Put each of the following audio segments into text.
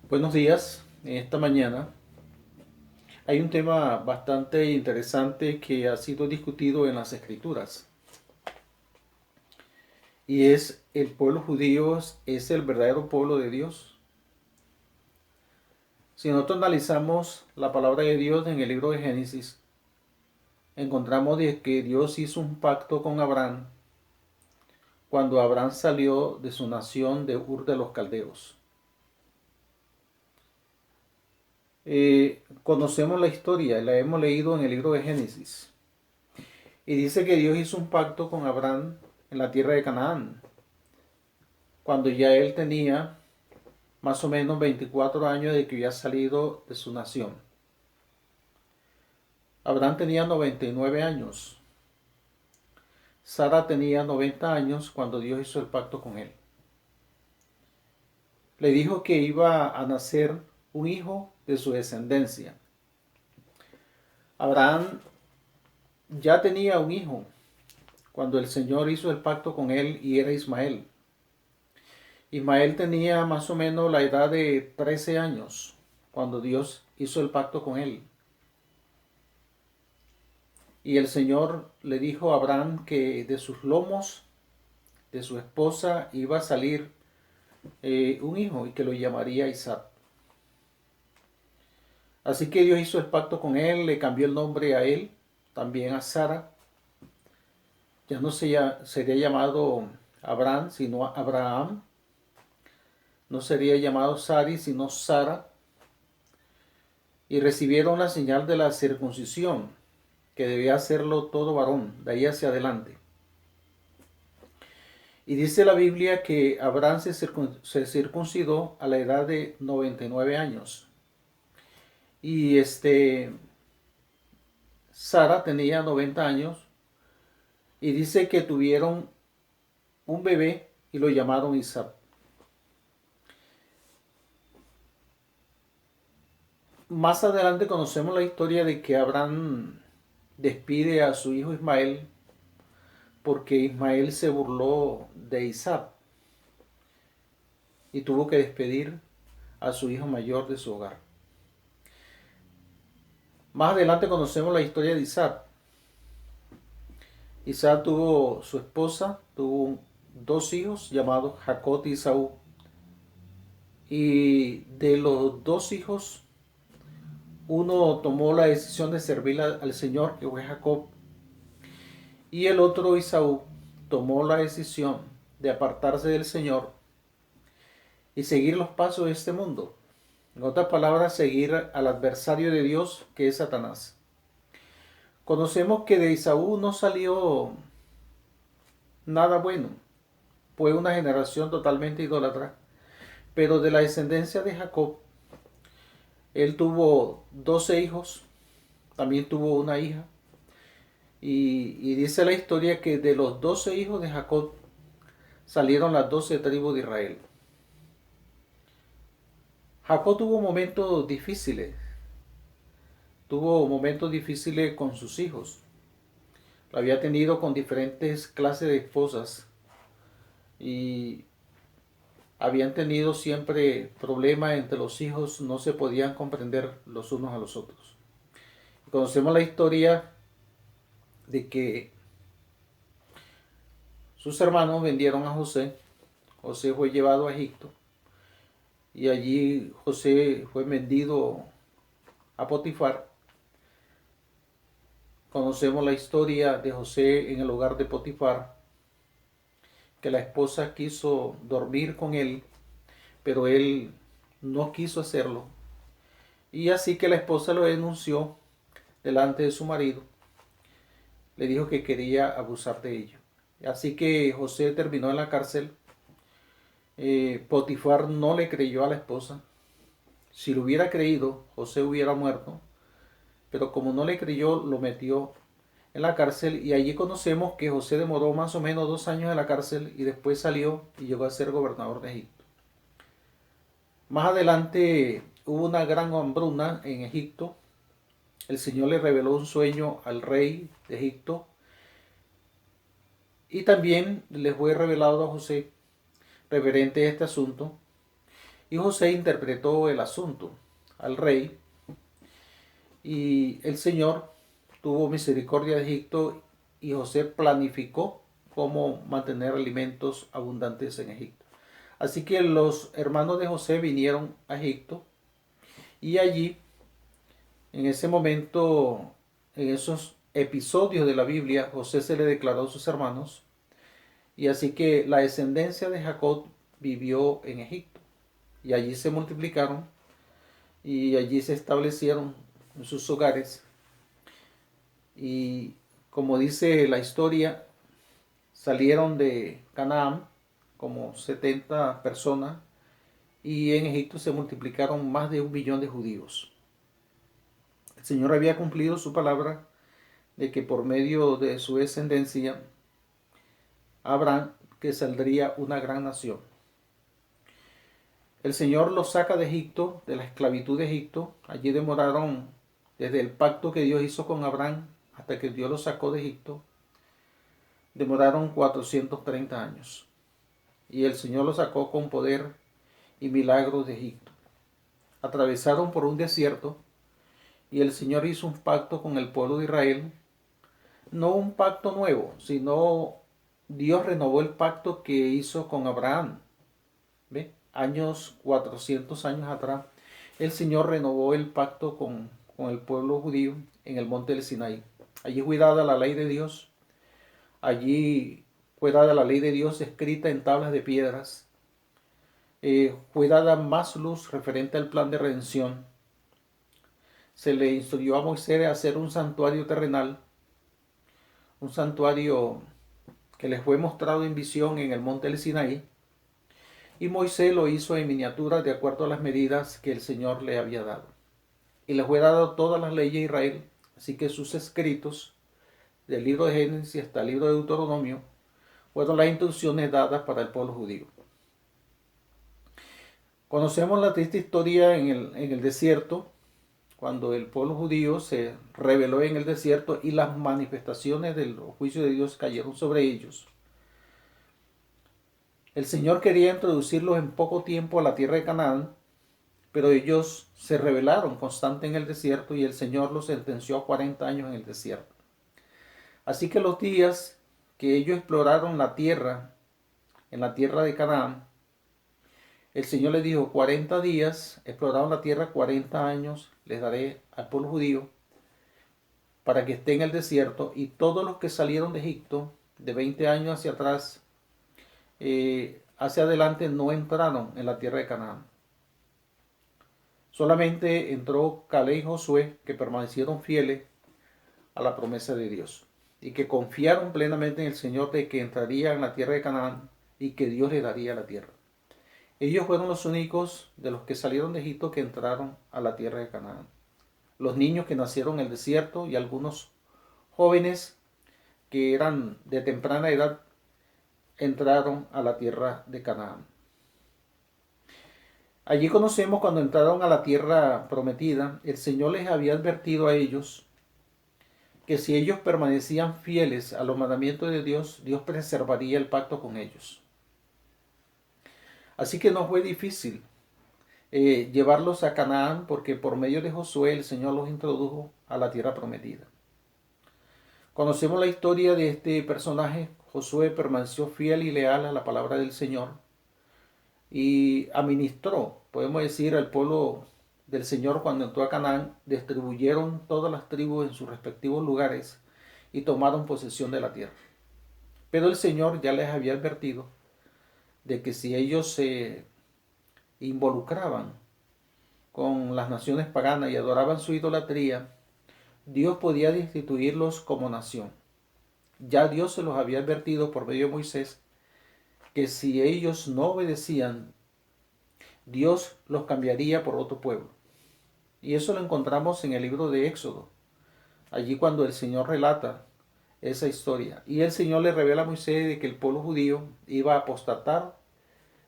Buenos días. En esta mañana hay un tema bastante interesante que ha sido discutido en las escrituras y es el pueblo judío es el verdadero pueblo de Dios. Si nosotros analizamos la palabra de Dios en el libro de Génesis, encontramos de que Dios hizo un pacto con Abraham cuando Abraham salió de su nación de Ur de los Caldeos. Conocemos la historia, la hemos leído en el libro de Génesis. Y dice que Dios hizo un pacto con Abraham en la tierra de Canaán, cuando ya él tenía más o menos 24 años de que había salido de su nación. Abraham tenía 99 años. Sara tenía 90 años cuando Dios hizo el pacto con él. Le dijo que iba a nacer un hijo de su descendencia. Abraham ya tenía un hijo cuando el Señor hizo el pacto con él y era Ismael. Ismael tenía más o menos la edad de 13 años cuando Dios hizo el pacto con él. Y el Señor le dijo a Abraham que de sus lomos, de su esposa, iba a salir un hijo y que lo llamaría Isaac. Así que Dios hizo el pacto con él, le cambió el nombre a él, también a Sara. Ya no sería llamado Abraham, sino Abraham. No sería llamado Sari, sino Sara. Y recibieron la señal de la circuncisión, que debía hacerlo todo varón, de ahí hacia adelante. Y dice la Biblia que Abraham se circuncidó a la edad de 99 años. Y Sara tenía 90 años. Y dice que tuvieron un bebé y lo llamaron Isaac. Más adelante conocemos la historia de que Abraham despide a su hijo Ismael porque Ismael se burló de Isaac y tuvo que despedir a su hijo mayor de su hogar. Más adelante conocemos la historia de Isaac. Isaac tuvo su esposa, tuvo dos hijos llamados Jacob y Esaú. Y de los dos hijos, uno tomó la decisión de servir al Señor, que fue Jacob, y el otro, Esaú, tomó la decisión de apartarse del Señor y seguir los pasos de este mundo. En otras palabras, seguir al adversario de Dios, que es Satanás. Conocemos que de Esaú no salió nada bueno. Fue una generación totalmente idólatra. Pero de la descendencia de Jacob, él tuvo 12 hijos, también tuvo una hija. Y dice la historia que de los 12 hijos de Jacob salieron las 12 tribus de Israel. Jacob tuvo momentos difíciles con sus hijos. Lo había tenido con diferentes clases de esposas y habían tenido siempre problemas entre los hijos, no se podían comprender los unos a los otros. Conocemos la historia de que sus hermanos vendieron a José. José fue llevado a Egipto y allí José fue vendido a Potifar. Conocemos la historia de José en el hogar de Potifar, que la esposa quiso dormir con él, pero él no quiso hacerlo. Y así que la esposa lo denunció delante de su marido. Le dijo que quería abusar de ella. Así que José terminó en la cárcel. Potifar no le creyó a la esposa. Si lo hubiera creído, José hubiera muerto. Pero como no le creyó, lo metió en la cárcel. Y allí conocemos que José demoró más o menos 2 años en la cárcel y después salió y llegó a ser gobernador de Egipto. Más adelante hubo una gran hambruna en Egipto. El Señor le reveló un sueño al rey de Egipto. Y también le fue revelado a José referente a este asunto. Y José interpretó el asunto al rey y el Señor tuvo misericordia de Egipto y José planificó cómo mantener alimentos abundantes en Egipto. Así que los hermanos de José vinieron a Egipto y allí, en ese momento, en esos episodios de la Biblia, José se le declaró a sus hermanos y así que la descendencia de Jacob vivió en Egipto y allí se multiplicaron y allí se establecieron en sus hogares y como dice la historia, salieron de Canaán como 70 personas y en Egipto se multiplicaron más de 1 millón de judíos. El Señor había cumplido su palabra de que por medio de su descendencia Abraham que saldría una gran nación. El Señor los saca de Egipto, de la esclavitud de Egipto. Allí demoraron desde el pacto que Dios hizo con Abraham hasta que Dios los sacó de Egipto. Demoraron 430 años. Y el Señor los sacó con poder y milagros de Egipto. Atravesaron por un desierto y el Señor hizo un pacto con el pueblo de Israel. No un pacto nuevo, sino Dios renovó el pacto que hizo con Abraham. ¿Ve? 400 años atrás, el Señor renovó el pacto con el pueblo judío en el monte del Sinaí. Allí fue dada la ley de Dios. Allí fue dada la ley de Dios escrita en tablas de piedras. Fue dada más luz referente al plan de redención. Se le instruyó a Moisés a hacer un santuario terrenal, un santuario que les fue mostrado en visión en el monte del Sinaí. Y Moisés lo hizo en miniatura de acuerdo a las medidas que el Señor le había dado. Y le fue dado todas las leyes de Israel, así que sus escritos, del libro de Génesis hasta el libro de Deuteronomio, fueron las instrucciones dadas para el pueblo judío. Conocemos la triste historia en el desierto, cuando el pueblo judío se rebeló en el desierto y las manifestaciones del juicio de Dios cayeron sobre ellos. El Señor quería introducirlos en poco tiempo a la tierra de Canaán, pero ellos se rebelaron constante en el desierto y el Señor los sentenció a 40 años en el desierto. Así que los días que ellos exploraron la tierra, en la tierra de Canaán, el Señor les dijo, 40 días exploraron la tierra, 40 años les daré al pueblo judío para que esté en el desierto, y todos los que salieron de Egipto de 20 años hacia atrás, hacia adelante, no entraron en la tierra de Canaán. Solamente entró Caleb y Josué, que permanecieron fieles a la promesa de Dios y que confiaron plenamente en el Señor de que entraría en la tierra de Canaán y que Dios le daría la tierra. Ellos fueron los únicos de los que salieron de Egipto que entraron a la tierra de Canaán. Los niños que nacieron en el desierto y algunos jóvenes que eran de temprana edad entraron a la tierra de Canaán. Allí conocemos cuando entraron a la tierra prometida, el Señor les había advertido a ellos que si ellos permanecían fieles a los mandamientos de Dios, Dios preservaría el pacto con ellos. Así que no fue difícil llevarlos a Canaán, porque por medio de Josué el Señor los introdujo a la tierra prometida. Conocemos la historia de este personaje. Josué permaneció fiel y leal a la palabra del Señor y administró, podemos decir, al pueblo del Señor cuando entró a Canaán. Distribuyeron todas las tribus en sus respectivos lugares y tomaron posesión de la tierra. Pero el Señor ya les había advertido de que si ellos se involucraban con las naciones paganas y adoraban su idolatría, Dios podía destituirlos como nación. Ya Dios se los había advertido por medio de Moisés que si ellos no obedecían, Dios los cambiaría por otro pueblo. Y eso lo encontramos en el libro de Éxodo, allí cuando el Señor relata esa historia. Y el Señor le revela a Moisés de que el pueblo judío iba a apostatar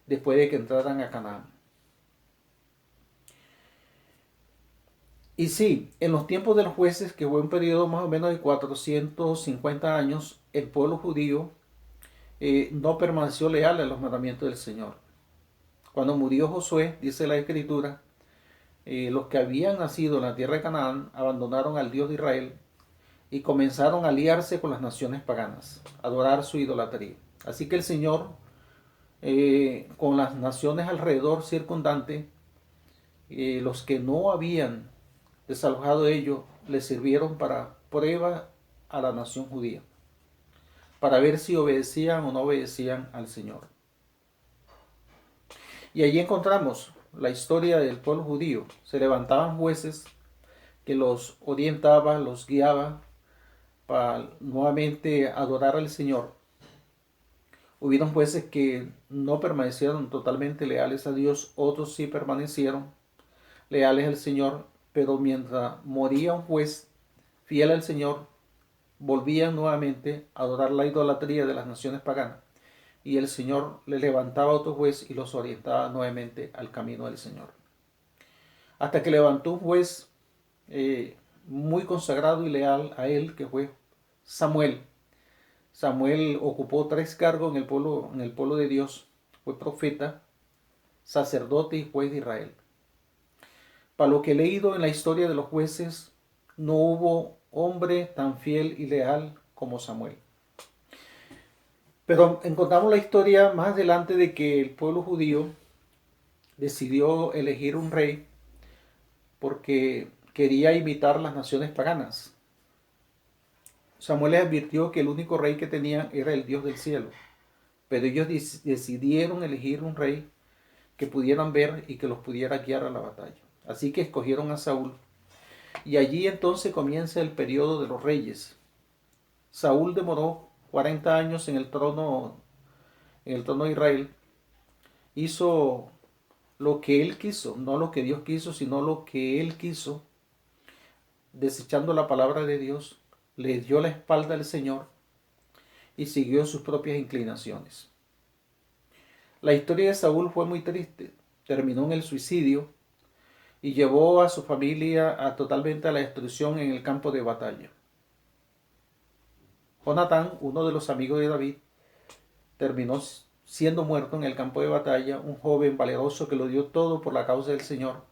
después de que entraran a Canaán. Y sí, en los tiempos de los jueces, que fue un periodo más o menos de 450 años, el pueblo judío no permaneció leal a los mandamientos del Señor. Cuando murió Josué, dice la Escritura, los que habían nacido en la tierra de Canaán abandonaron al Dios de Israel y comenzaron a aliarse con las naciones paganas, a adorar su idolatría. Así que el Señor, con las naciones alrededor circundante, los que no habían desalojado de ellos, les sirvieron para prueba a la nación judía, para ver si obedecían o no obedecían al Señor. Y allí encontramos la historia del pueblo judío. Se levantaban jueces que los orientaban, los guiaban para nuevamente adorar al Señor. Hubieron jueces que no permanecieron totalmente leales a Dios, otros sí permanecieron leales al Señor, pero mientras moría un juez fiel al Señor, volvían nuevamente a adorar la idolatría de las naciones paganas. Y el Señor le levantaba a otro juez y los orientaba nuevamente al camino del Señor. Hasta que levantó un juez muy consagrado y leal a él, que fue Samuel. Samuel ocupó 3 cargos en el pueblo de Dios. Fue profeta, sacerdote y juez de Israel. Para lo que he leído en la historia de los jueces, no hubo hombre tan fiel y leal como Samuel. Pero encontramos la historia más adelante de que el pueblo judío decidió elegir un rey porque quería imitar las naciones paganas. Samuel les advirtió que el único rey que tenían era el Dios del cielo, pero ellos decidieron elegir un rey que pudieran ver y que los pudiera guiar a la batalla. Así que escogieron a Saúl. Y allí entonces comienza el periodo de los reyes. Saúl demoró 40 años en el trono de Israel. Hizo lo que él quiso, no lo que Dios quiso, sino lo que él quiso, desechando la palabra de Dios, le dio la espalda al Señor y siguió sus propias inclinaciones. La historia de Saúl fue muy triste, terminó en el suicidio y llevó a su familia totalmente a la destrucción en el campo de batalla. Jonatán, uno de los amigos de David, terminó siendo muerto en el campo de batalla, un joven valeroso que lo dio todo por la causa del Señor.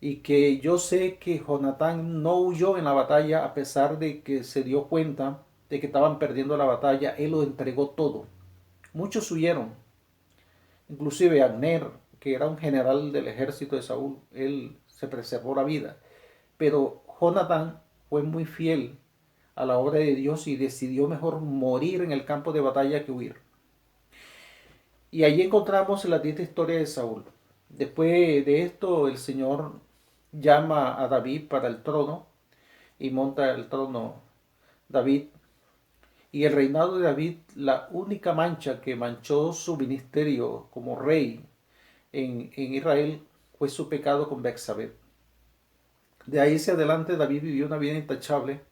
Y que yo sé que Jonatán no huyó en la batalla a pesar de que se dio cuenta de que estaban perdiendo la batalla, él lo entregó todo. Muchos huyeron, inclusive Abner, que era un general del ejército de Saúl, él se preservó la vida. Pero Jonatán fue muy fiel a la obra de Dios y decidió mejor morir en el campo de batalla que huir. Y allí encontramos la triste historia de Saúl. Después de esto, el Señor llama a David para el trono y monta el trono David. Y el reinado de David, la única mancha que manchó su ministerio como rey en Israel fue su pecado con Betsabé. De ahí hacia adelante David vivió una vida intachable,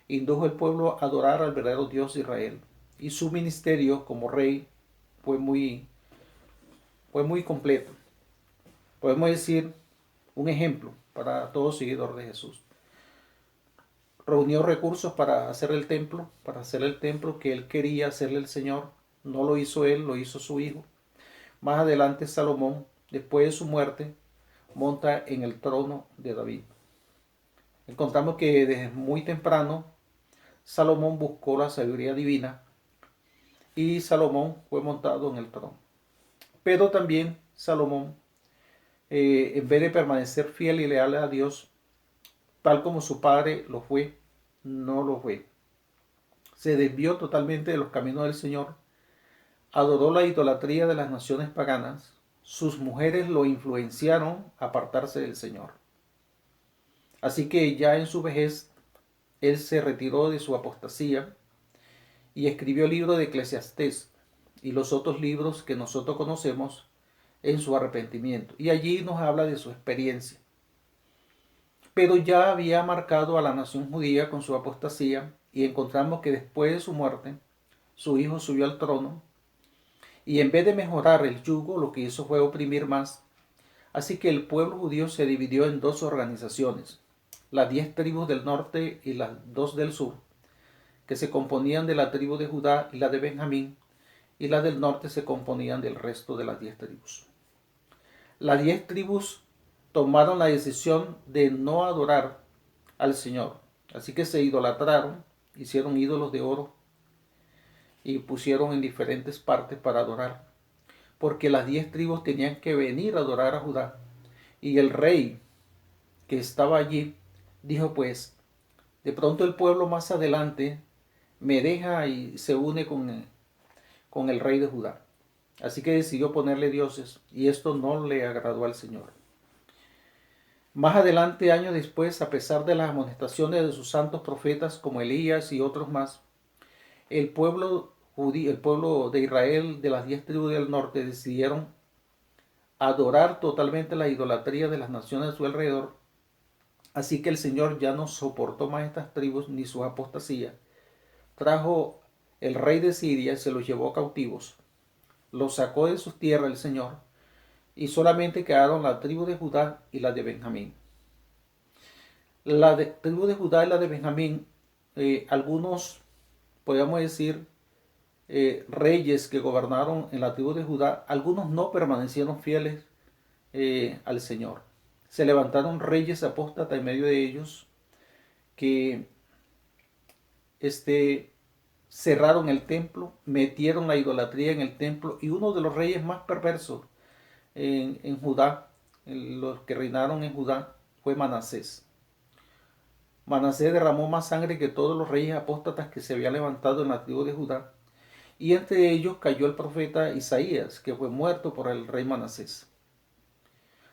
indujo al pueblo a adorar al verdadero Dios de Israel. Y su ministerio como rey fue muy completo. Podemos decir un ejemplo para todo seguidor de Jesús. Reunió recursos para hacer el templo que él quería hacerle al Señor. No lo hizo él, lo hizo su hijo. Más adelante Salomón, después de su muerte, monta en el trono de David. Encontramos que desde muy temprano Salomón buscó la sabiduría divina y Salomón fue montado en el trono. Pero también Salomón, en vez de permanecer fiel y leal a Dios, tal como su padre lo fue, no lo fue. Se desvió totalmente de los caminos del Señor, adoró la idolatría de las naciones paganas, sus mujeres lo influenciaron a apartarse del Señor. Así que ya en su vejez, él se retiró de su apostasía y escribió el libro de Eclesiastés y los otros libros que nosotros conocemos en su arrepentimiento. Y allí nos habla de su experiencia. Pero ya había marcado a la nación judía con su apostasía y encontramos que después de su muerte, su hijo subió al trono y en vez de mejorar el yugo, lo que hizo fue oprimir más. Así que el pueblo judío se dividió en 2 organizaciones, las 10 tribus del norte y las 2 del sur, que se componían de la tribu de Judá y la de Benjamín, y las del norte se componían del resto de las 10 tribus. Las 10 tribus tomaron la decisión de no adorar al Señor. Así que se idolatraron, hicieron ídolos de oro y pusieron en diferentes partes para adorar. Porque las 10 tribus tenían que venir a adorar a Judá. Y el rey que estaba allí dijo, pues, de pronto el pueblo más adelante me deja y se une con el rey de Judá. Así que decidió ponerle dioses y esto no le agradó al Señor. Más adelante, años después, a pesar de las amonestaciones de sus santos profetas como Elías y otros más, el pueblo judío, el pueblo de Israel de las 10 tribus del norte decidieron adorar totalmente la idolatría de las naciones a su alrededor. Así que el Señor ya no soportó más estas tribus ni sus apostasías. Trajo el rey de Siria y se los llevó cautivos. Los sacó de sus tierras el Señor y solamente quedaron la tribu de Judá y la de Benjamín. La tribu de Judá y la de Benjamín, algunos, podríamos decir, reyes que gobernaron en la tribu de Judá, algunos no permanecieron fieles al Señor. Se levantaron reyes apóstatas en medio de ellos que cerraron el templo, metieron la idolatría en el templo y uno de los reyes más perversos en Judá, los que reinaron en Judá, fue Manasés. Manasés derramó más sangre que todos los reyes apóstatas que se habían levantado en la tribu de Judá, y entre ellos cayó el profeta Isaías, que fue muerto por el rey Manasés.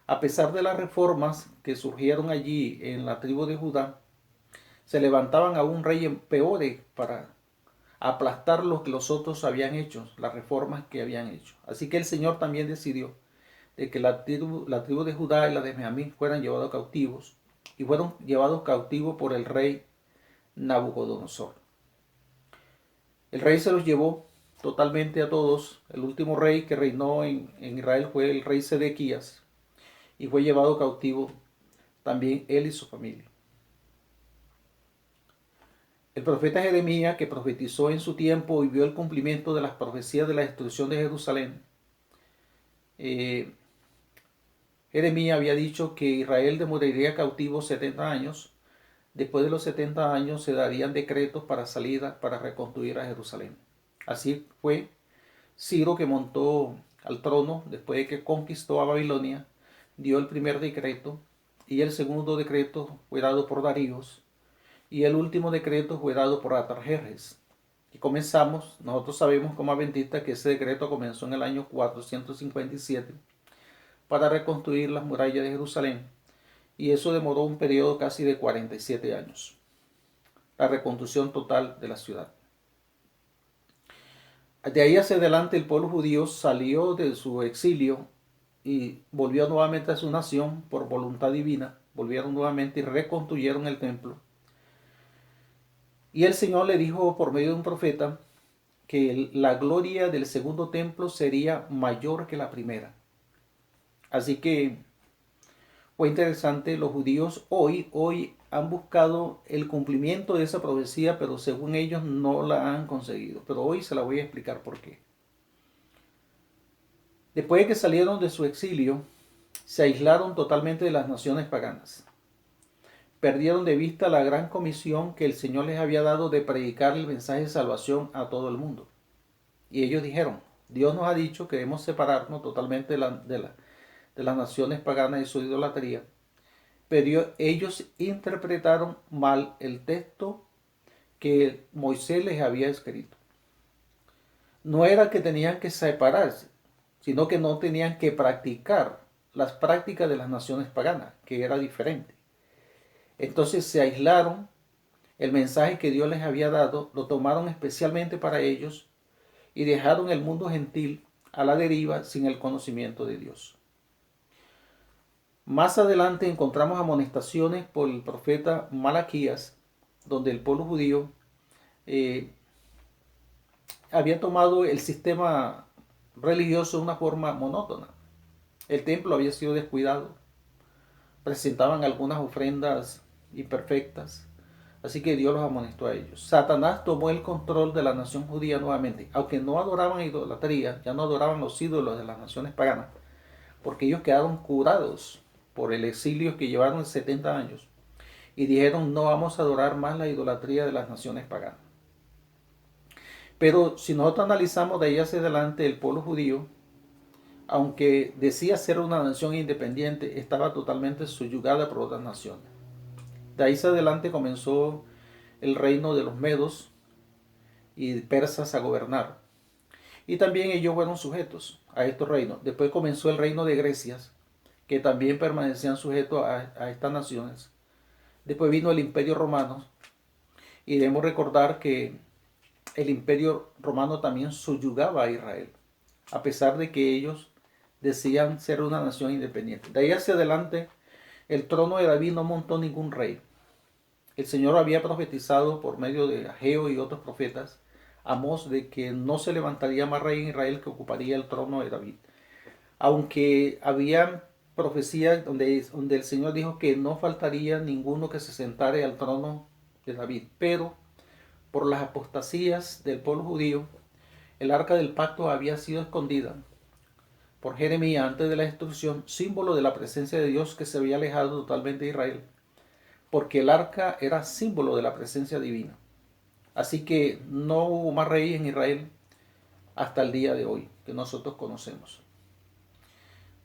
A pesar de las reformas que surgieron allí en la tribu de Judá, se levantaban aún reyes peores para aplastar lo que los otros habían hecho, las reformas que habían hecho. Así que el Señor también decidió de que la tribu de Judá y la de Benjamín fueran llevados cautivos, y fueron llevados cautivos por el rey Nabucodonosor. El rey se los llevó totalmente a todos. El último rey que reinó en Israel fue el rey Sedequías, y fue llevado cautivo también él y su familia. El profeta Jeremías, que profetizó en su tiempo y vio el cumplimiento de las profecías de la destrucción de Jerusalén, Jeremías había dicho que Israel demoraría cautivo 70 años. Después de los 70 años se darían decretos para salida, para reconstruir a Jerusalén. Así fue. Ciro, que montó al trono después de que conquistó a Babilonia, dio el primer decreto, y el segundo decreto fue dado por Daríos, y el último decreto fue dado por Artajerjes. Y nosotros sabemos como adventistas que ese decreto comenzó en el año 457 para reconstruir las murallas de Jerusalén, y eso demoró un periodo casi de 47 años, la reconstrucción total de la ciudad. De ahí hacia adelante el pueblo judío salió de su exilio y volvió nuevamente a su nación por voluntad divina. Volvieron nuevamente y reconstruyeron el templo. Y el Señor le dijo por medio de un profeta que la gloria del segundo templo sería mayor que la primera. Así que fue interesante. Los judíos hoy han buscado el cumplimiento de esa profecía, pero según ellos no la han conseguido. Pero hoy se la voy a explicar por qué. Después de que salieron de su exilio, se aislaron totalmente de las naciones paganas. Perdieron de vista la gran comisión que el Señor les había dado de predicar el mensaje de salvación a todo el mundo. Y ellos dijeron, Dios nos ha dicho que debemos separarnos totalmente de las naciones paganas y su idolatría. Pero ellos interpretaron mal el texto que Moisés les había escrito. No era que tenían que separarse, sino que no tenían que practicar las prácticas de las naciones paganas, que era diferente. Entonces se aislaron, el mensaje que Dios les había dado lo tomaron especialmente para ellos y dejaron el mundo gentil a la deriva sin el conocimiento de Dios. Más adelante encontramos amonestaciones por el profeta Malaquías, donde el pueblo judío había tomado el sistema religioso de una forma monótona. El templo había sido descuidado, presentaban algunas ofrendas imperfectas, así que Dios los amonestó a ellos. Satanás tomó el control de la nación judía nuevamente, aunque no adoraban idolatría, ya no adoraban los ídolos de las naciones paganas, porque ellos quedaron curados por el exilio que llevaron 70 años y dijeron no vamos a adorar más la idolatría de las naciones paganas. Pero si nosotros analizamos de ahí hacia adelante, el pueblo judío, aunque decía ser una nación independiente, estaba totalmente subyugada por otras naciones. De ahí hacia adelante comenzó el reino de los medos y persas a gobernar. Y también ellos fueron sujetos a estos reinos. Después comenzó el reino de Grecia, que también permanecían sujetos a estas naciones. Después vino el imperio romano. Y debemos recordar que el imperio romano también subyugaba a Israel, a pesar de que ellos decían ser una nación independiente. De ahí hacia adelante, el trono de David no montó ningún rey. El Señor había profetizado por medio de Ageo y otros profetas, Amós, de que no se levantaría más rey en Israel que ocuparía el trono de David. Aunque había profecías donde el Señor dijo que no faltaría ninguno que se sentare al trono de David, pero por las apostasías del pueblo judío, el arca del pacto había sido escondida por Jeremías antes de la destrucción, símbolo de la presencia de Dios que se había alejado totalmente de Israel, porque el arca era símbolo de la presencia divina. Así que no hubo más rey en Israel hasta el día de hoy, que nosotros conocemos.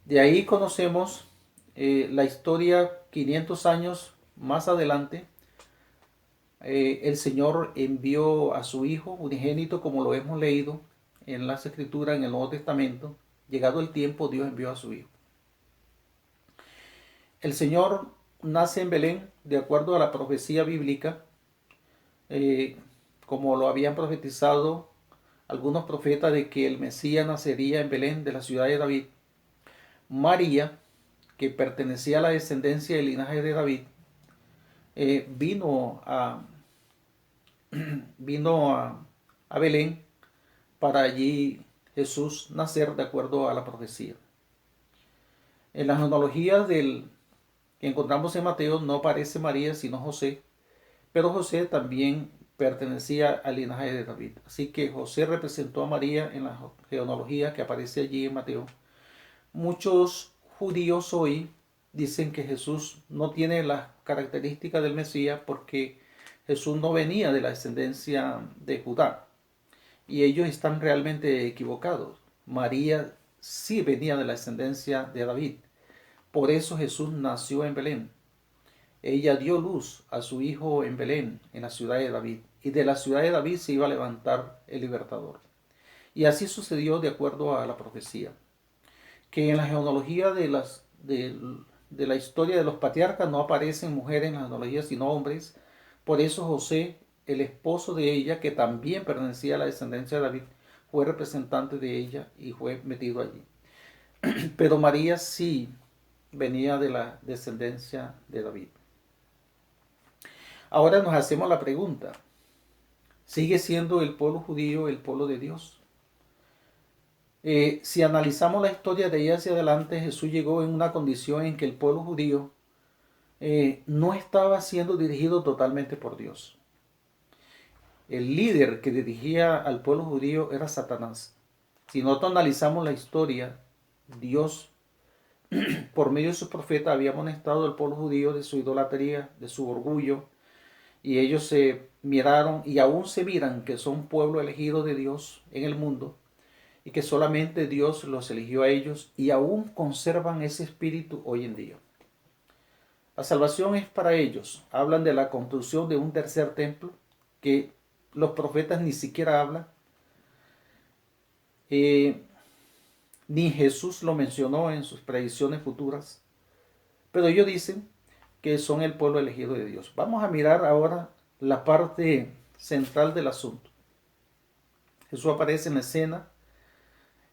De ahí conocemos la historia 500 años más adelante. El Señor envió a su Hijo unigénito, como lo hemos leído en las Escrituras, en el Nuevo Testamento. Llegado el tiempo, Dios envió a su Hijo. El Señor nace en Belén, de acuerdo a la profecía bíblica, como lo habían profetizado algunos profetas de que el Mesías nacería en Belén, de la ciudad de David. María, que pertenecía a la descendencia del linaje de David, vino a Belén para allí Jesús nacer de acuerdo a la profecía. En las genealogías que encontramos en Mateo no aparece María sino José, pero José también pertenecía al linaje de David. Así que José representó a María en la genealogía que aparece allí en Mateo. Muchos judíos hoy dicen que Jesús no tiene las características del Mesías porque Jesús no venía de la descendencia de Judá. Y ellos están realmente equivocados. María sí venía de la descendencia de David. Por eso Jesús nació en Belén. Ella dio luz a su hijo en Belén, en la ciudad de David. Y de la ciudad de David se iba a levantar el libertador. Y así sucedió de acuerdo a la profecía. Que en la genealogía de la historia de los patriarcas no aparecen mujeres en la genealogía sino hombres. Por eso José, el esposo de ella, que también pertenecía a la descendencia de David, fue representante de ella y fue metido allí. Pero María sí venía de la descendencia de David. Ahora nos hacemos la pregunta, ¿sigue siendo el pueblo judío el pueblo de Dios? Si analizamos la historia de ahí hacia adelante, Jesús llegó en una condición en que el pueblo judío no estaba siendo dirigido totalmente por Dios. El líder que dirigía al pueblo judío era Satanás. Si nosotros analizamos la historia, Dios, por medio de sus profetas, había amonestado al pueblo judío de su idolatría, de su orgullo, y ellos se miraron y aún se miran que son pueblo elegido de Dios en el mundo, y que solamente Dios los eligió a ellos y aún conservan ese espíritu hoy en día. La salvación es para ellos. Hablan de la construcción de un tercer templo que los profetas ni siquiera hablan. Ni Jesús lo mencionó en sus predicciones futuras. Pero ellos dicen que son el pueblo elegido de Dios. Vamos a mirar ahora la parte central del asunto. Jesús aparece en la escena.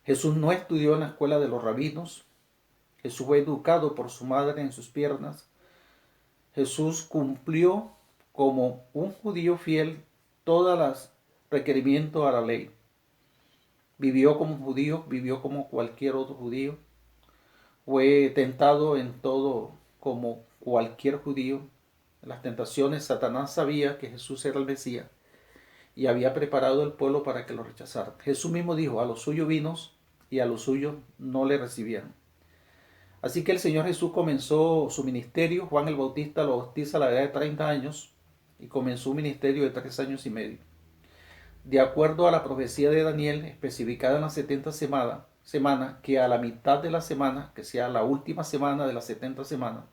Jesús no estudió en la escuela de los rabinos. Jesús fue educado por su madre en sus piernas. Jesús cumplió como un judío fiel todos los requerimientos a la ley. Vivió como judío, vivió como cualquier otro judío. Fue tentado en todo como cualquier judío. En las tentaciones, Satanás sabía que Jesús era el Mesías y había preparado el pueblo para que lo rechazaran. Jesús mismo dijo, a los suyos vino y a los suyos no le recibieron. Así que el Señor Jesús comenzó su ministerio. Juan el Bautista lo bautiza a la edad de 30 años y comenzó un ministerio de 3 años y medio. De acuerdo a la profecía de Daniel, especificada en las 70 semanas, que a la mitad de la semana, que sea la última semana de las 70 semanas,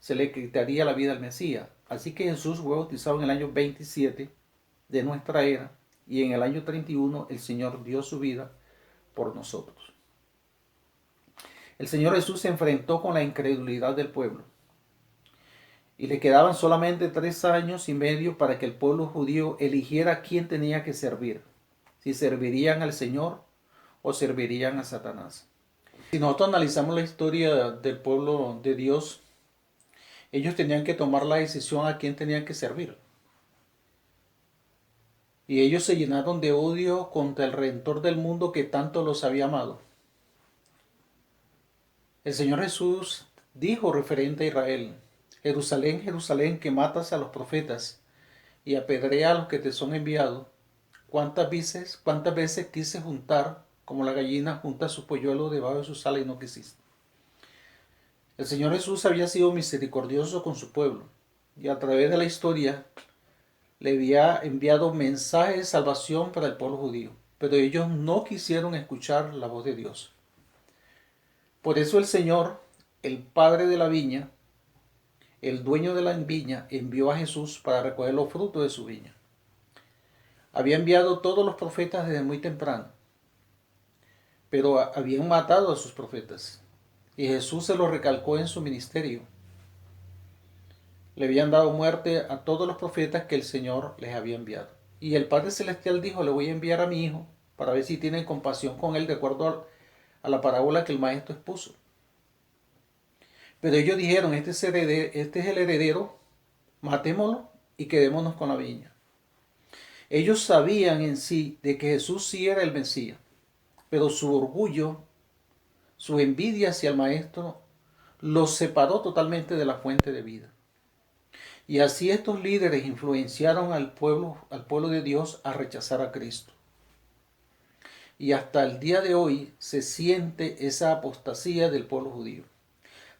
se le quitaría la vida al Mesías. Así que Jesús fue bautizado en el año 27 de nuestra era y en el año 31 el Señor dio su vida por nosotros. El Señor Jesús se enfrentó con la incredulidad del pueblo y le quedaban solamente 3 años y medio para que el pueblo judío eligiera a quién tenía que servir, si servirían al Señor o servirían a Satanás. Si nosotros analizamos la historia del pueblo de Dios, ellos tenían que tomar la decisión a quién tenían que servir. Y ellos se llenaron de odio contra el Redentor del mundo que tanto los había amado. El Señor Jesús dijo referente a Israel: Jerusalén, Jerusalén, que matas a los profetas y apedreas a los que te son enviados. ¿Cuántas veces quise juntar como la gallina junta su polluelo debajo de sus alas y no quisiste? El Señor Jesús había sido misericordioso con su pueblo y a través de la historia le había enviado mensajes de salvación para el pueblo judío, pero ellos no quisieron escuchar la voz de Dios. Por eso el Señor, el Padre de la viña, el dueño de la viña, envió a Jesús para recoger los frutos de su viña. Había enviado todos los profetas desde muy temprano, pero habían matado a sus profetas. Y Jesús se lo recalcó en su ministerio. Le habían dado muerte a todos los profetas que el Señor les había enviado. Y el Padre Celestial dijo: le voy a enviar a mi Hijo para ver si tienen compasión con él de acuerdo a la parábola que el Maestro expuso. Pero ellos dijeron: este es el heredero, matémoslo y quedémonos con la viña. Ellos sabían en sí de que Jesús sí era el Mesías, pero su orgullo, su envidia hacia el Maestro, los separó totalmente de la fuente de vida. Y así estos líderes influenciaron al pueblo de Dios a rechazar a Cristo. Y hasta el día de hoy se siente esa apostasía del pueblo judío.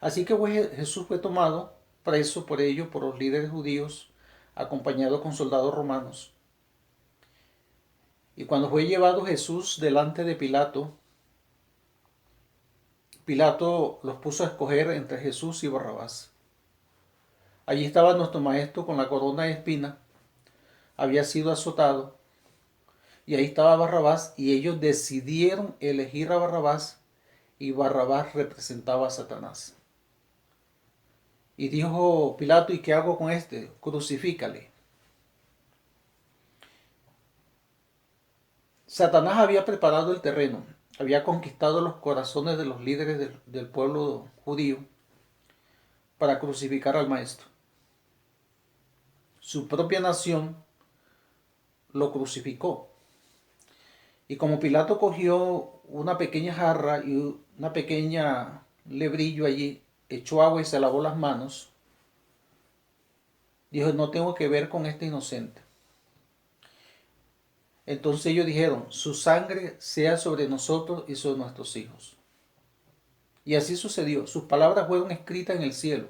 Así que Jesús fue tomado preso por ellos, por los líderes judíos, acompañado con soldados romanos. Y cuando fue llevado Jesús delante de Pilato, Pilato los puso a escoger entre Jesús y Barrabás. Allí estaba nuestro maestro con la corona de espinas, había sido azotado, y ahí estaba Barrabás, y ellos decidieron elegir a Barrabás, y Barrabás representaba a Satanás. Y dijo Pilato: ¿y qué hago con este? Crucifícale. Satanás había preparado el terreno, había conquistado los corazones de los líderes del pueblo judío para crucificar al maestro. Su propia nación lo crucificó. Y como Pilato cogió una pequeña jarra y una pequeña lebrillo allí, echó agua y se lavó las manos, dijo: no tengo que ver con este inocente. Entonces ellos dijeron: su sangre sea sobre nosotros y sobre nuestros hijos. Y así sucedió. Sus palabras fueron escritas en el cielo.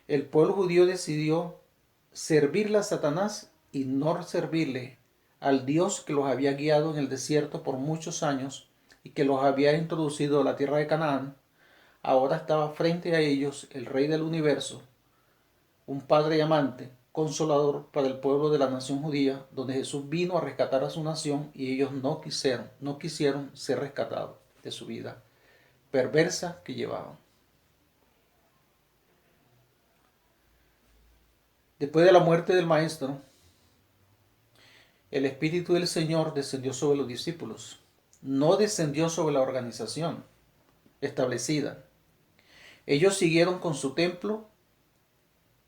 El pueblo judío decidió servirle a Satanás y no servirle al Dios que los había guiado en el desierto por muchos años y que los había introducido a la tierra de Canaán. Ahora estaba frente a ellos el Rey del universo, un Padre amante, consolador para el pueblo de la nación judía, donde Jesús vino a rescatar a su nación y ellos no quisieron ser rescatados de su vida perversa que llevaban. Después de la muerte del Maestro, el Espíritu del Señor descendió sobre los discípulos. No descendió sobre la organización establecida. Ellos siguieron con su templo,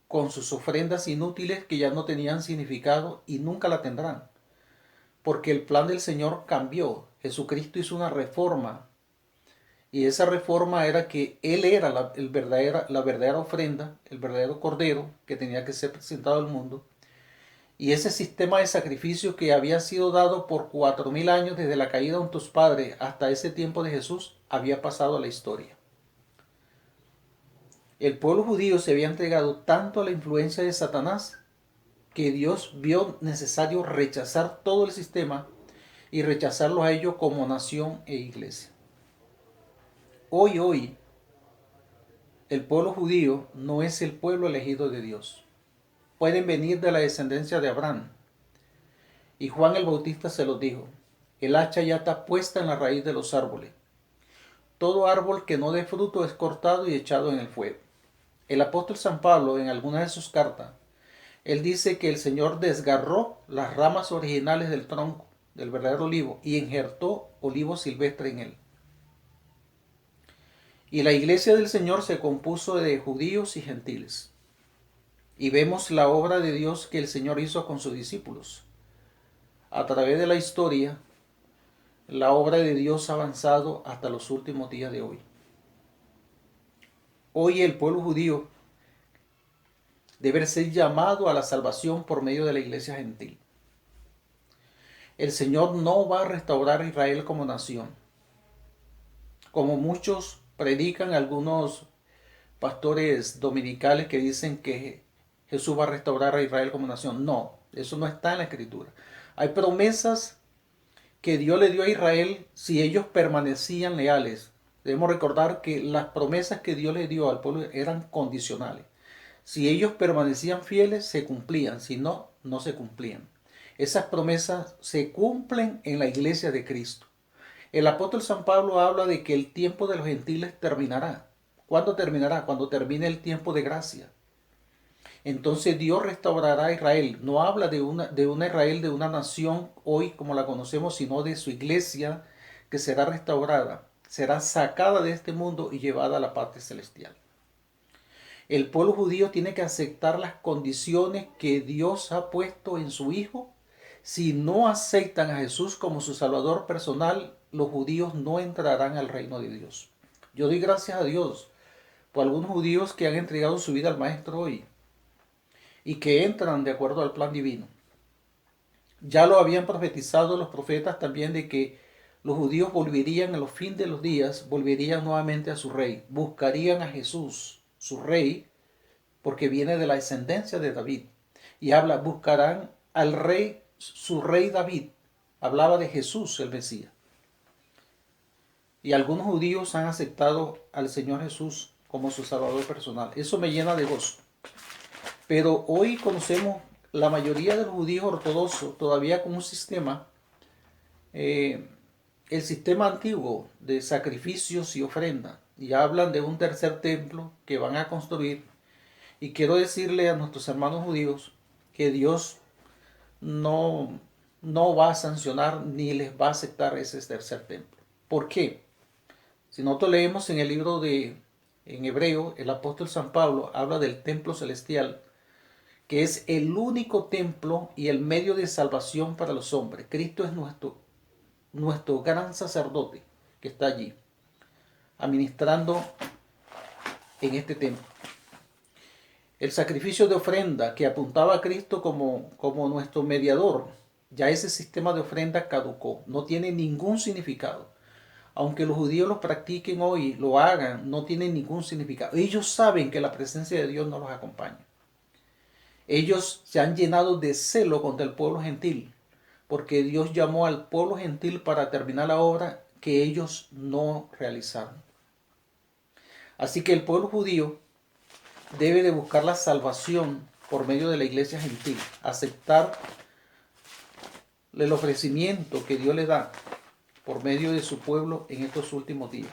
con sus ofrendas inútiles que ya no tenían significado y nunca la tendrán. Porque el plan del Señor cambió. Jesucristo hizo una reforma. Y esa reforma era que Él era la verdadera ofrenda, el verdadero cordero que tenía que ser presentado al mundo. Y ese sistema de sacrificio que había sido dado por 4000 años desde la caída de tus padres hasta ese tiempo de Jesús había pasado a la historia. El pueblo judío se había entregado tanto a la influencia de Satanás que Dios vio necesario rechazar todo el sistema y rechazarlo a ellos como nación e iglesia. Hoy, el pueblo judío no es el pueblo elegido de Dios. Pueden venir de la descendencia de Abraham. Y Juan el Bautista se los dijo, el hacha ya está puesta en la raíz de los árboles. Todo árbol que no dé fruto es cortado y echado en el fuego. El apóstol San Pablo, en alguna de sus cartas, él dice que el Señor desgarró las ramas originales del tronco del verdadero olivo y injertó olivo silvestre en él. Y la iglesia del Señor se compuso de judíos y gentiles. Y vemos la obra de Dios que el Señor hizo con sus discípulos. A través de la historia, la obra de Dios ha avanzado hasta los últimos días de hoy. Hoy el pueblo judío debe ser llamado a la salvación por medio de la iglesia gentil. El Señor no va a restaurar a Israel como nación. Como muchos predican algunos pastores dominicales que dicen que Jesús va a restaurar a Israel como nación. No, eso no está en la Escritura. Hay promesas que Dios le dio a Israel si ellos permanecían leales. Debemos recordar que las promesas que Dios le dio al pueblo eran condicionales. Si ellos permanecían fieles, se cumplían. Si no, no se cumplían. Esas promesas se cumplen en la iglesia de Cristo. El apóstol San Pablo habla de que el tiempo de los gentiles terminará. ¿Cuándo terminará? Cuando termine el tiempo de gracia. Entonces Dios restaurará a Israel. No habla de una Israel, de una nación hoy como la conocemos, sino de su iglesia que será restaurada. Será sacada de este mundo y llevada a la patria celestial. El pueblo judío tiene que aceptar las condiciones que Dios ha puesto en su Hijo. Si no aceptan a Jesús como su Salvador personal, los judíos no entrarán al reino de Dios. Yo doy gracias a Dios por algunos judíos que han entregado su vida al Maestro hoy y que entran de acuerdo al plan divino. Ya lo habían profetizado los profetas también de que los judíos volverían a los fines de los días, volverían nuevamente a su rey, buscarían a Jesús, su rey, porque viene de la descendencia de David. Y habla, buscarán al rey, su rey David. Hablaba de Jesús, el Mesías. Y algunos judíos han aceptado al Señor Jesús como su Salvador personal. Eso me llena de gozo. Pero hoy conocemos la mayoría de los judíos ortodoxos todavía con un sistema, el sistema antiguo de sacrificios y ofrendas. Y hablan de un tercer templo que van a construir. Y quiero decirle a nuestros hermanos judíos que Dios no va a sancionar ni les va a aceptar ese tercer templo. ¿Por qué? Si nosotros leemos en el libro en hebreo, el apóstol San Pablo habla del templo celestial, que es el único templo y el medio de salvación para los hombres. Cristo es nuestro gran sacerdote que está allí, administrando en este templo. El sacrificio de ofrenda que apuntaba a Cristo como nuestro mediador, ya ese sistema de ofrenda caducó, no tiene ningún significado. Aunque los judíos lo practiquen hoy, lo hagan, no tiene ningún significado. Ellos saben que la presencia de Dios no los acompaña. Ellos se han llenado de celo contra el pueblo gentil, porque Dios llamó al pueblo gentil para terminar la obra que ellos no realizaron. Así que el pueblo judío debe de buscar la salvación por medio de la iglesia gentil, aceptar el ofrecimiento que Dios le da por medio de su pueblo en estos últimos días.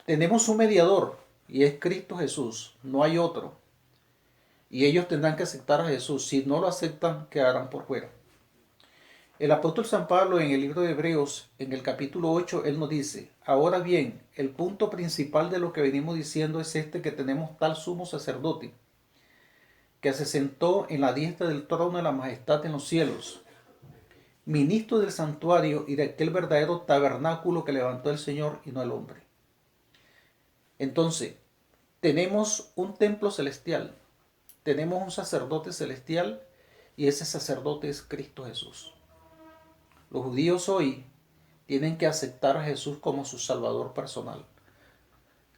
Tenemos un mediador y es Cristo Jesús, no hay otro. Y ellos tendrán que aceptar a Jesús. Si no lo aceptan, quedarán por fuera. El apóstol San Pablo en el libro de Hebreos, en el capítulo 8, él nos dice, ahora bien, el punto principal de lo que venimos diciendo es este, que tenemos tal sumo sacerdote, que se sentó en la diestra del trono de la majestad en los cielos, ministro del santuario y de aquel verdadero tabernáculo que levantó el Señor y no el hombre. Entonces, tenemos un templo celestial, tenemos un sacerdote celestial y ese sacerdote es Cristo Jesús. Los judíos hoy tienen que aceptar a Jesús como su Salvador personal.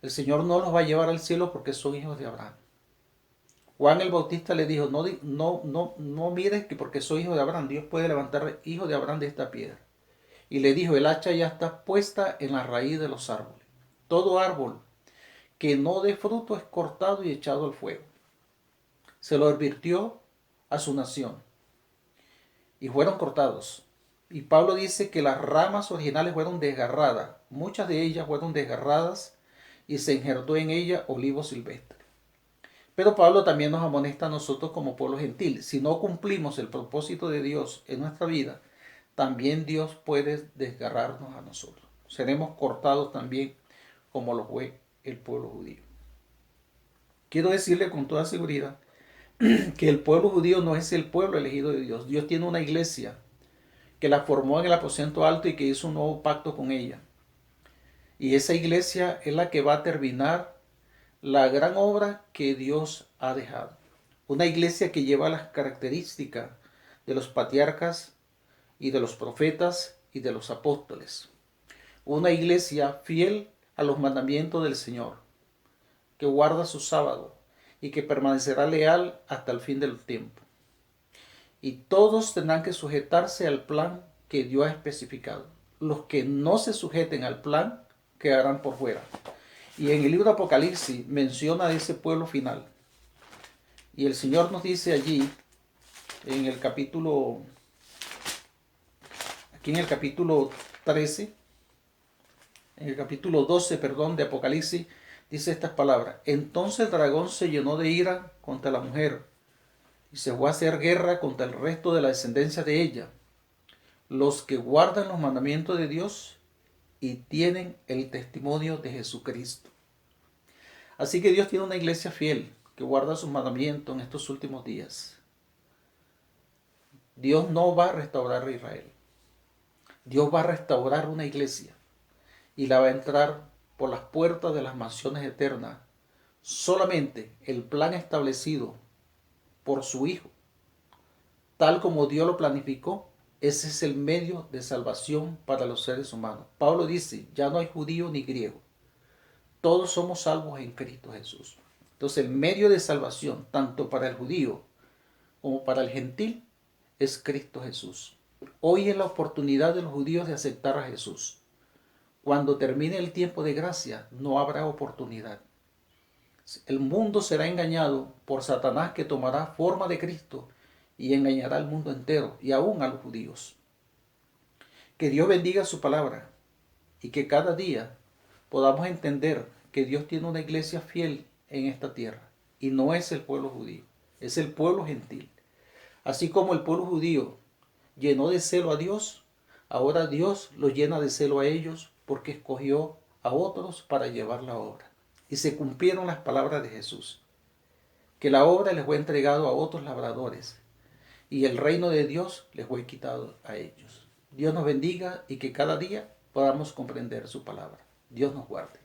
El Señor no los va a llevar al cielo porque son hijos de Abraham. Juan el Bautista le dijo, no mires que porque soy hijo de Abraham, Dios puede levantar hijo de Abraham de esta piedra. Y le dijo, el hacha ya está puesta en la raíz de los árboles. Todo árbol que no dé fruto es cortado y echado al fuego. Se lo advirtió a su nación y fueron cortados. Y Pablo dice que las ramas originales fueron desgarradas, muchas de ellas fueron desgarradas y se injertó en ella olivo silvestre. Pero Pablo también nos amonesta a nosotros como pueblo gentil. Si no cumplimos el propósito de Dios en nuestra vida, también Dios puede desgarrarnos a nosotros. Seremos cortados también como lo fue el pueblo judío. Quiero decirle con toda seguridad que el pueblo judío no es el pueblo elegido de Dios. Dios tiene una iglesia que la formó en el aposento alto y que hizo un nuevo pacto con ella. Y esa iglesia es la que va a terminar la gran obra que Dios ha dejado. Una iglesia que lleva las características de los patriarcas y de los profetas y de los apóstoles. Una iglesia fiel a los mandamientos del Señor, que guarda su sábado y que permanecerá leal hasta el fin del tiempo. Y todos tendrán que sujetarse al plan que Dios ha especificado. Los que no se sujeten al plan quedarán por fuera. Y en el libro de Apocalipsis menciona a ese pueblo final. Y el Señor nos dice allí, en el capítulo 13, en el capítulo 12, de Apocalipsis, dice estas palabras. Entonces el dragón se llenó de ira contra la mujer y se fue a hacer guerra contra el resto de la descendencia de ella, los que guardan los mandamientos de Dios y tienen el testimonio de Jesucristo. Así que Dios tiene una iglesia fiel que guarda sus mandamientos en estos últimos días. Dios no va a restaurar a Israel. Dios va a restaurar una iglesia y la va a entrar por las puertas de las mansiones eternas. Solamente el plan establecido por su Hijo, tal como Dios lo planificó, ese es el medio de salvación para los seres humanos. Pablo dice, ya no hay judío ni griego. Todos somos salvos en Cristo Jesús. Entonces el medio de salvación, tanto para el judío como para el gentil, es Cristo Jesús. Hoy es la oportunidad de los judíos de aceptar a Jesús. Cuando termine el tiempo de gracia, no habrá oportunidad. El mundo será engañado por Satanás, que tomará forma de Cristo y engañará al mundo entero y aún a los judíos. Que Dios bendiga su palabra y que cada día podamos entender que Dios tiene una iglesia fiel en esta tierra y no es el pueblo judío, es el pueblo gentil. Así como el pueblo judío llenó de celo a Dios, ahora Dios los llena de celo a ellos porque escogió a otros para llevar la obra. Y se cumplieron las palabras de Jesús, que la obra les fue entregado a otros labradores y el reino de Dios les fue quitado a ellos. Dios nos bendiga y que cada día podamos comprender su palabra. Dios nos guarde.